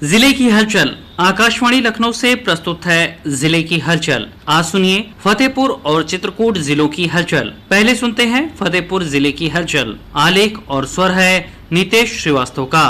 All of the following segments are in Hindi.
जिले की हलचल। आकाशवाणी लखनऊ से प्रस्तुत है जिले की हलचल। आज सुनिए फतेहपुर और चित्रकूट जिलों की हलचल। पहले सुनते हैं फतेहपुर जिले की हलचल। आलेख और स्वर है नितेश श्रीवास्तव का।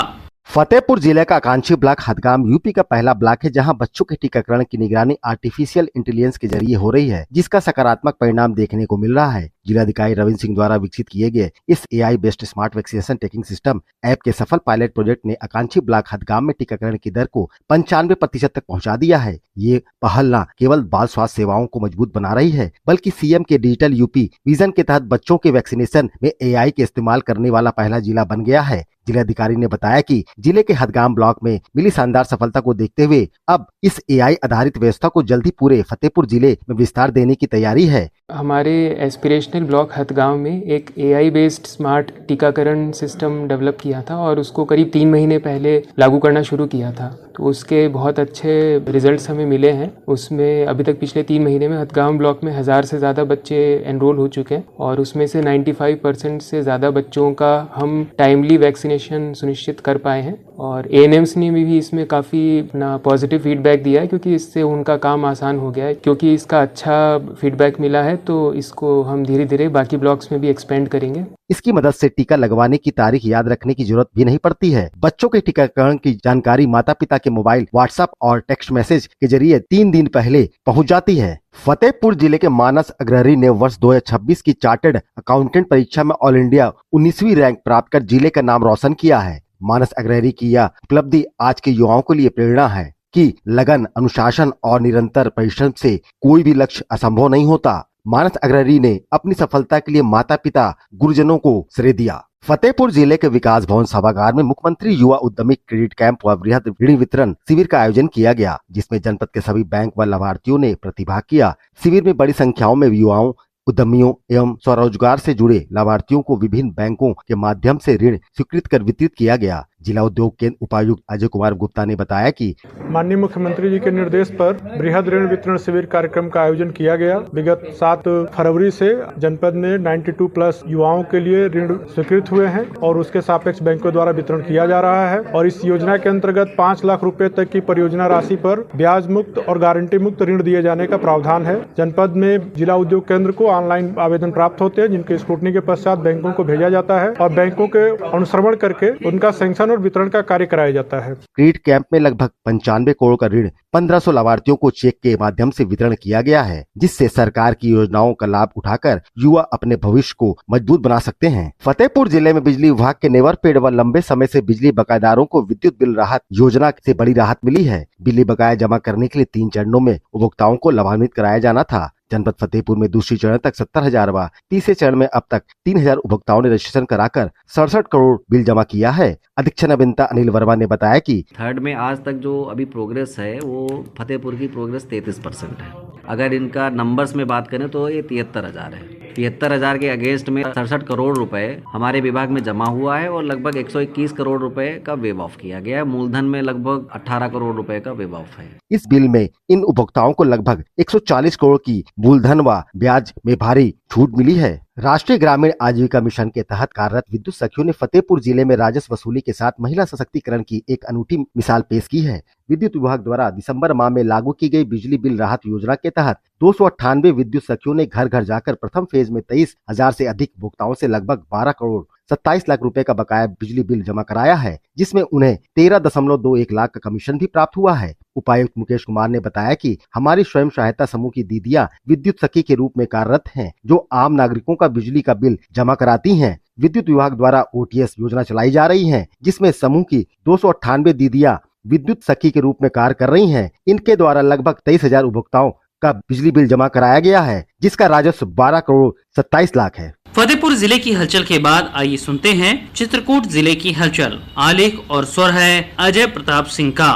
फतेहपुर जिले का आकांक्षी ब्लॉक हदगाम यूपी का पहला ब्लॉक है जहां बच्चों के टीकाकरण की निगरानी आर्टिफिशियल इंटेलिजेंस के जरिए हो रही है, जिसका सकारात्मक परिणाम देखने को मिल रहा है। जिलाधिकारी रविंद्र सिंह द्वारा विकसित किए गए इस AI based smart vaccination tracking system app के सफल पायलट प्रोजेक्ट ने आकांक्षी ब्लॉक हदगाम में टीकाकरण की दर को 95% तक पहुंचा दिया है। ये पहल न केवल बाल स्वास्थ्य सेवाओं को मजबूत बना रही है, बल्कि CM के डिजिटल यूपी विजन के तहत बच्चों के वैक्सीनेशन में AI के इस्तेमाल करने वाला पहला जिला बन गया है। जिलाधिकारी ने बताया कि जिले के हदगाम ब्लॉक में मिली शानदार सफलता को देखते हुए अब इस AI आधारित व्यवस्था को जल्दी पूरे फतेहपुर जिले में विस्तार देने की तैयारी है। हमारे एस्पिरेशनल ब्लॉक हदगांव में एक AI बेस्ड स्मार्ट टीकाकरण सिस्टम डेवलप किया था और उसको करीब 3 महीने पहले लागू करना शुरू किया था। तो उसके बहुत अच्छे रिजल्ट्स हमें मिले हैं। उसमें अभी तक पिछले 3 महीने में हदगांव ब्लॉक में 1000 से ज़्यादा बच्चे एनरोल हो चुके हैं और उसमें से 95% से ज़्यादा बच्चों का हम टाइमली वैक्सीनेशन सुनिश्चित कर पाए हैं। और ANMs ने भी इसमें काफ़ी अपना पॉजिटिव फीडबैक दिया है, क्योंकि इससे उनका काम आसान हो गया है। क्योंकि इसका अच्छा फीडबैक मिला है तो इसको हम धीरे धीरे बाकी ब्लॉक्स में भी एक्सपेंड करेंगे। इसकी मदद से टीका लगवाने की तारीख याद रखने की जरूरत भी नहीं पड़ती है। बच्चों के टीकाकरण की जानकारी माता पिता के मोबाइल, व्हाट्सएप और टेक्स्ट मैसेज के जरिए 3 दिन पहले पहुंच जाती है। फतेहपुर जिले के मानस अग्रहरी ने वर्ष 2026 की चार्टर्ड अकाउंटेंट परीक्षा में ऑल इंडिया 19वीं रैंक प्राप्त कर जिले का नाम रोशन किया है। मानस अग्रहरी की यह उपलब्धि आज के युवाओं के लिए प्रेरणा है कि लगन, अनुशासन और निरंतर परिश्रम से कोई भी लक्ष्य असंभव नहीं होता। मानस अग्रहरी ने अपनी सफलता के लिए माता पिता, गुरुजनों को श्रेय दिया। फतेहपुर जिले के विकास भवन सभागार में मुख्यमंत्री युवा उद्यमी क्रेडिट कैंप व वृहद ऋण वितरण शिविर का आयोजन किया गया, जिसमें जनपद के सभी बैंक व लाभार्थियों ने प्रतिभाग किया। शिविर में बड़ी संख्याओं में युवाओं, उद्यमियों एवं स्वरोजगार से जुड़े लाभार्थियों को विभिन्न बैंकों के माध्यम से ऋण स्वीकृत कर वितरित किया गया। जिला उद्योग केंद्र उपायुक्त अजय कुमार गुप्ता ने बताया कि माननीय मुख्यमंत्री जी के निर्देश पर बृहद ऋण वितरण शिविर कार्यक्रम का आयोजन किया गया। विगत 7 फरवरी से जनपद में 92+ युवाओं के लिए ऋण स्वीकृत हुए हैं और उसके सापेक्ष बैंकों द्वारा वितरण किया जा रहा है। और इस योजना के अंतर्गत 5 लाख रुपए तक की परियोजना राशि पर ब्याज मुक्त और गारंटी मुक्त ऋण दिए जाने का प्रावधान है। जनपद में जिला उद्योग केंद्र को ऑनलाइन आवेदन प्राप्त होते हैं, जिनके स्क्रूटनी के पश्चात बैंकों को भेजा जाता है और बैंकों के अनुश्रवण करके उनका सैंक्शन और वितरण का कार्य कराया जाता है। क्रेडिट कैंप में लगभग 95 करोड़ का ऋण 1500 लाभार्थियों को चेक के माध्यम से वितरण किया गया है, जिससे सरकार की योजनाओं का लाभ उठाकर युवा अपने भविष्य को मजबूत बना सकते हैं। फतेहपुर जिले में बिजली विभाग के नेवर पेड व लंबे समय से बिजली बकायेदारों को विद्युत बिल राहत योजना से बड़ी राहत मिली है। बिजली बकाया जमा करने के लिए 3 चरणों में उपभोक्ताओं को लाभान्वित कराया जाना था। जनपद फतेहपुर में दूसरी चरण तक 70,000 व तीसरे चरण में अब तक 3,000 उपभोक्ताओं ने रजिस्ट्रेशन कराकर 67 करोड़ बिल जमा किया है। अधीक्षण अभियंता अनिल वर्मा ने बताया कि थर्ड में आज तक जो अभी प्रोग्रेस है वो फतेहपुर की प्रोग्रेस 33% है। अगर इनका नंबर्स में बात करें तो ये 73,000 है। 73,000 के अगेंस्ट में 67 करोड़ रुपए हमारे विभाग में जमा हुआ है और लगभग 121 करोड़ रुपए का वेव ऑफ किया गया है। मूलधन में लगभग 18 करोड़ रुपए का वेव ऑफ है। इस बिल में इन उपभोक्ताओं को लगभग 140 करोड़ की मूलधन व ब्याज में भारी छूट मिली है। राष्ट्रीय ग्रामीण आजीविका मिशन के तहत कार्यरत विद्युत सखियों ने फतेहपुर जिले में राजस्व वसूली के साथ महिला सशक्तिकरण की एक अनूठी मिसाल पेश की है। विद्युत विभाग द्वारा दिसंबर माह में लागू की गई बिजली बिल राहत योजना के तहत 298 विद्युत सखियों ने घर घर जाकर प्रथम फेज में 23,000 से अधिक उपभोक्ताओं से लगभग 12 करोड़ 27 लाख रुपए का बकाया बिजली बिल जमा कराया है, जिसमें उन्हें 13.21 लाख का कमीशन भी प्राप्त हुआ है। उपायुक्त मुकेश कुमार ने बताया कि हमारी स्वयं सहायता समूह की दीदियां विद्युत सखी के रूप में कार्यरत हैं, जो आम नागरिकों का बिजली का बिल जमा कराती हैं। विद्युत विभाग द्वारा OTS योजना चलाई जा रही है, जिसमें समूह की 298 दीदियां विद्युत सखी के रूप में कार्य कर रही हैं। इनके द्वारा लगभग 23,000 उपभोक्ताओं का बिजली बिल जमा कराया गया है, जिसका राजस्व 12 करोड़ 27 लाख है। फतेहपुर जिले की हलचल के बाद आइए सुनते हैं चित्रकूट जिले की हलचल। आलेख और स्वर है अजय प्रताप सिंह का।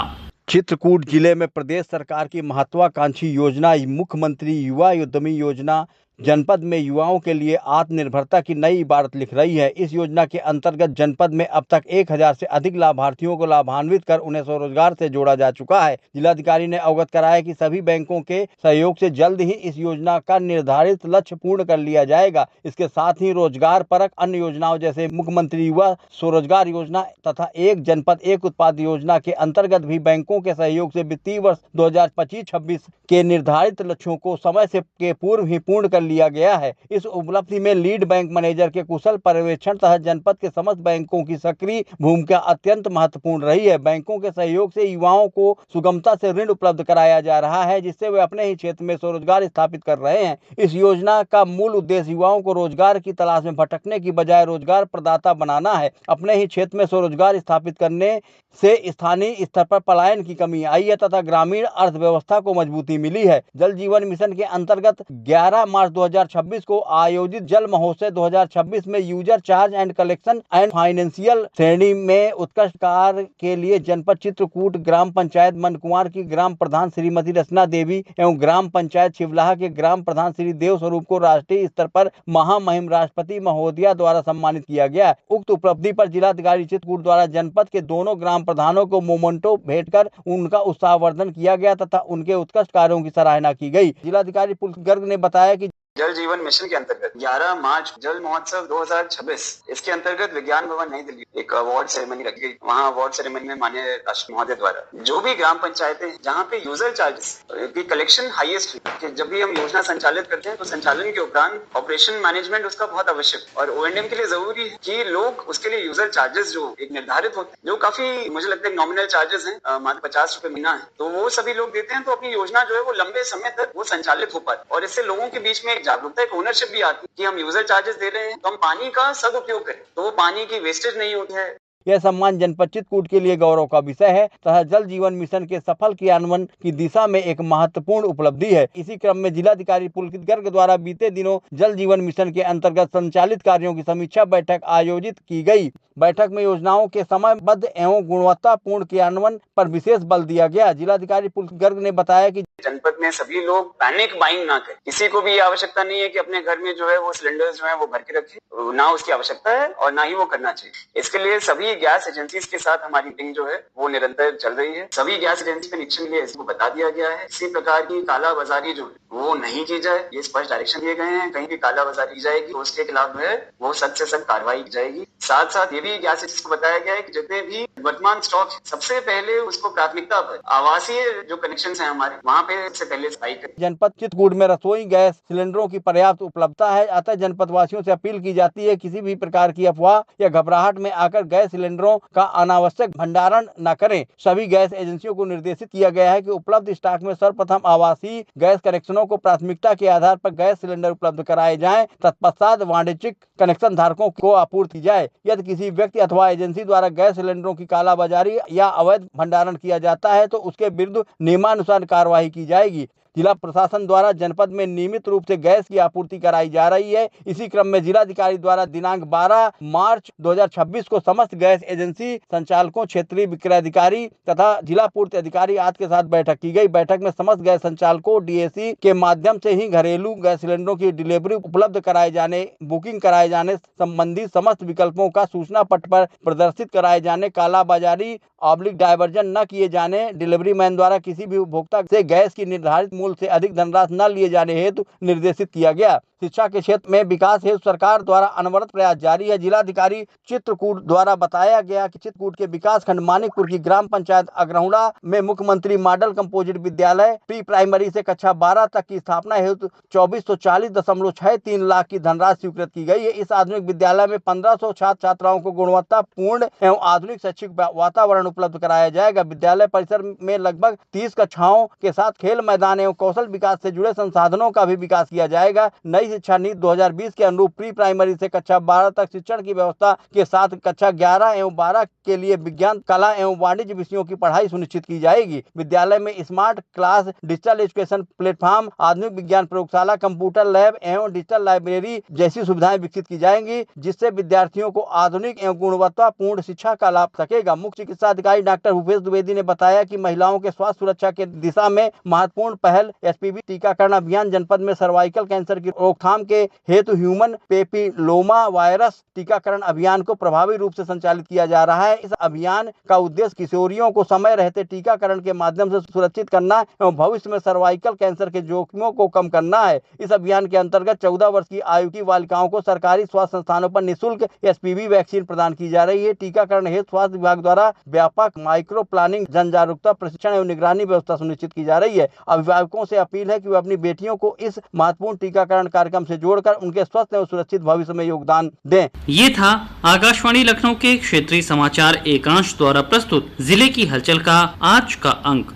चित्रकूट जिले में प्रदेश सरकार की महत्वाकांक्षी योजना मुख्यमंत्री युवा उद्यमी योजना जनपद में युवाओं के लिए आत्मनिर्भरता की नई इबारत लिख रही है। इस योजना के अंतर्गत जनपद में अब तक 1000 से अधिक लाभार्थियों को लाभान्वित कर उन्हें स्वरोजगार से जोड़ा जा चुका है। जिलाधिकारी ने अवगत कराया कि सभी बैंकों के सहयोग से जल्द ही इस योजना का निर्धारित लक्ष्य पूर्ण कर लिया जाएगा। इसके साथ ही रोजगार परक अन्य योजनाओं जैसे मुख्यमंत्री युवा स्वरोजगार योजना तथा एक जनपद एक उत्पाद योजना के अंतर्गत भी बैंकों के सहयोग से वित्तीय वर्ष 2025-26 के निर्धारित लक्ष्यों को समय से के पूर्व ही पूर्ण कर लिया गया है। इस उपलब्धि में लीड बैंक मैनेजर के कुशल पर्यवेक्षण तथा जनपद के समस्त बैंकों की सक्रिय भूमिका अत्यंत महत्वपूर्ण रही है। बैंकों के सहयोग से युवाओं को सुगमता से ऋण उपलब्ध कराया जा रहा है, जिससे वे अपने ही क्षेत्र में स्वरोजगार स्थापित कर रहे हैं। इस योजना का मूल उद्देश्य युवाओं को रोजगार की तलाश में भटकने की बजाय रोजगार प्रदाता बनाना है। अपने ही क्षेत्र में स्वरोजगार स्थापित करने से स्थानीय स्तर पर पलायन की कमी आई है तथा ग्रामीण अर्थव्यवस्था को मजबूती मिली है। जल जीवन मिशन के अंतर्गत 11 मार्च 2026 को आयोजित जल महोत्सव 2026 में user charge and collection and financial श्रेणी में उत्कृष्ट कार्य के लिए जनपद चित्रकूट ग्राम पंचायत मनकुमार की ग्राम प्रधान श्रीमती रचना देवी एवं ग्राम पंचायत शिवलाहा के ग्राम प्रधान श्री देव स्वरूप को राष्ट्रीय स्तर पर महामहिम राष्ट्रपति महोदया द्वारा सम्मानित किया गया। उक्त उपलब्धि पर जिलाधिकारी चित्रकूट द्वारा जनपद के दोनों ग्राम प्रधानों को मोमेंटो भेंट कर उनका उत्साहवर्धन किया गया तथा उनके उत्कृष्ट कार्यों की सराहना की गई। जिलाधिकारी पुलकित गर्ग ने बताया कि जल जीवन मिशन के अंतर्गत 11 मार्च जल महोत्सव 2026 इसके अंतर्गत विज्ञान भवन नई दिल्ली एक अवार्ड सेरेमनी रखी गई। वहाँ अवार्ड सेरेमनी में माननीय राष्ट्रपति महोदय द्वारा जो भी ग्राम पंचायतें जहाँ पे यूजर चार्जेस की कलेक्शन हाईएस्ट है, जब भी हम योजना संचालित करते हैं तो संचालन के उपरांत ऑपरेशन मैनेजमेंट उसका बहुत आवश्यक और O&M के लिए जरूरी है कि लोग उसके लिए यूजर चार्जेस जो एक निर्धारित होते हैं, जो काफी मुझे लगता है नॉमिनल चार्जेस है, मात्र 50 रुपए महीना है, तो वो सभी लोग देते हैं तो अपनी योजना जो है वो लंबे समय तक वो संचालित हो पाती और इससे लोगों के बीच में जागरूकता एक ओनरशिप भी आती है कि हम यूजर चार्जेस दे रहे हैं तो हम पानी का सदुपयोग करें, तो वो पानी की वेस्टेज नहीं होती है। यह सम्मान जनपद चित्रकूट के लिए गौरव का विषय है तथा जल जीवन मिशन के सफल क्रियान्वयन की दिशा में एक महत्वपूर्ण उपलब्धि है। इसी क्रम में जिलाधिकारी पुलकित गर्ग द्वारा बीते दिनों जल जीवन मिशन के अंतर्गत संचालित कार्यों की समीक्षा बैठक आयोजित की गई। बैठक में योजनाओं के समयबद्ध एवं गुणवत्तापूर्ण क्रियान्वयन पर विशेष बल दिया गया। जिलाधिकारी पुलकित गर्ग ने बताया कि जनपद में सभी लोग पैनिक बाइंग ना करें। किसी को भी आवश्यकता नहीं है कि अपने घर में जो है वो सिलेंडर्स जो है वो भर के रखें, ना उसकी आवश्यकता है और ना ही वो करना चाहिए। इसके लिए सभी गैस एजेंसीज के साथ हमारी मीटिंग जो है वो निरंतर चल रही है। सभी गैस एजेंसी के निरीक्षण के लिए इसको बता दिया गया है। इसी प्रकार की कालाबाजारी जो वो नहीं की जाए, ये स्पष्ट डायरेक्शन दिए गए हैं। कहीं भी कालाबाजारी की जाएगी तो उसके खिलाफ जो है वो सख्त से सख्त कार्रवाई की जाएगी। साथ साथ ये भी गैस एजेंसी को बताया गया है कि जितने भी वर्तमान स्टॉक सबसे पहले उसको प्राथमिकता पर आवासीय जो कनेक्शन है हमारे वहाँ पे सबसे पहले सफाई करें। जनपद चित्रकूट में रसोई गैस सिलेंडरों की पर्याप्त उपलब्धता है, अतः जनपद वासियों से अपील की जाती है किसी भी प्रकार की अफवाह या घबराहट में आकर गैस सिलेंडरों का अनावश्यक भंडारण न करें। सभी गैस एजेंसियों को निर्देशित किया गया है कि उपलब्ध स्टॉक में सर्वप्रथम आवासीय गैस कनेक्शनों को प्राथमिकता के आधार पर गैस सिलेंडर उपलब्ध कराए जाएं, तत्पश्चात वाणिज्यिक कनेक्शन धारकों को आपूर्ति की जाए। यदि किसी व्यक्ति अथवा एजेंसी द्वारा गैस सिलेंडरों की कालाबाजारी या अवैध भंडारण किया जाता है तो उसके विरुद्ध नियमानुसार कार्रवाई की जाएगी। जिला प्रशासन द्वारा जनपद में नियमित रूप से गैस की आपूर्ति कराई जा रही है। इसी क्रम में जिलाधिकारी द्वारा दिनांक 12 मार्च 2026 को समस्त गैस एजेंसी संचालकों, क्षेत्रीय विक्रय अधिकारी तथा जिला पूर्ति अधिकारी आदि के साथ बैठक की गई। बैठक में समस्त गैस संचालकों DAC के माध्यम से ही घरेलू गैस सिलेंडरों की डिलीवरी उपलब्ध कराए जाने, बुकिंग कराए जाने संबंधी समस्त विकल्पों का सूचना पट पर प्रदर्शित कराए जाने, कालाबाजारी डायवर्जन न किए जाने, डिलीवरी मैन द्वारा किसी भी उपभोक्ता से गैस की निर्धारित मूल्य से अधिक धनराशि न लिए जाने हेतु निर्देशित किया गया। शिक्षा के क्षेत्र में विकास हेतु सरकार द्वारा अनवरत प्रयास जारी है। जिलाधिकारी चित्रकूट द्वारा बताया गया कि चित्रकूट के विकास खंड मानिकपुर की ग्राम पंचायत अग्रहुड़ा में मुख्यमंत्री मॉडल कंपोजिट विद्यालय प्री प्राइमरी से कक्षा 12 तक की स्थापना हेतु 2440.63 लाख की धनराशि स्वीकृत की गई है। इस आधुनिक विद्यालय में 1500 छात्र छात्राओं को गुणवत्तापूर्ण एवं आधुनिक शैक्षिक वातावरण उपलब्ध कराया जाएगा। विद्यालय परिसर में लगभग 30 कक्षाओं के साथ खेल मैदान एवं कौशल विकास से जुड़े संसाधनों का भी विकास किया जाएगा। नई शिक्षा नीति 2020 के अनुरूप प्री प्राइमरी से कक्षा 12 तक शिक्षण की व्यवस्था के साथ कक्षा 11 एवं 12 के लिए विज्ञान, कला एवं वाणिज्य विषयों की पढ़ाई सुनिश्चित की जाएगी। विद्यालय में smart class, digital education platform, आधुनिक विज्ञान प्रयोगशाला, कंप्यूटर लैब एवं डिजिटल लाइब्रेरी जैसी सुविधाएं विकसित की जाएंगी, जिससे विद्यार्थियों को आधुनिक एवं गुणवत्तापूर्ण शिक्षा का लाभ सकेगा। मुख्य चिकित्सा अधिकारी डॉक्टर भूपेश द्विवेदी ने बताया कि महिलाओं के स्वास्थ्य सुरक्षा के दिशा में महत्वपूर्ण पहल पहल एसपीवी टीकाकरण अभियान जनपद में सर्वाइकल कैंसर की रोकथाम के हेतु ह्यूमन पेपिलोमा वायरस टीकाकरण अभियान को प्रभावी रूप से संचालित किया जा रहा है। इस अभियान का उद्देश्य किशोरियों को समय रहते टीकाकरण के माध्यम से सुरक्षित करना एवं भविष्य में सर्वाइकल कैंसर के जोखिमों को कम करना है। इस अभियान के अंतर्गत 14 वर्ष की आयु की बालिकाओं को सरकारी स्वास्थ्य संस्थानों पर निःशुल्क एसपीवी वैक्सीन प्रदान की जा रही है। टीकाकरण हेतु स्वास्थ्य विभाग द्वारा व्यापक माइक्रो प्लानिंग, जन जागरूकता, प्रशिक्षण एवं निगरानी व्यवस्था सुनिश्चित की जा रही है। अभिभावकों से अपील है कि वे अपनी बेटियों को इस महत्वपूर्ण टीकाकरण कार्यक्रम से जोड़कर उनके स्वस्थ एवं सुरक्षित भविष्य में योगदान दें। ये था आकाशवाणी लखनऊ के क्षेत्रीय समाचार एकांश द्वारा प्रस्तुत जिले की हलचल का आज का अंक।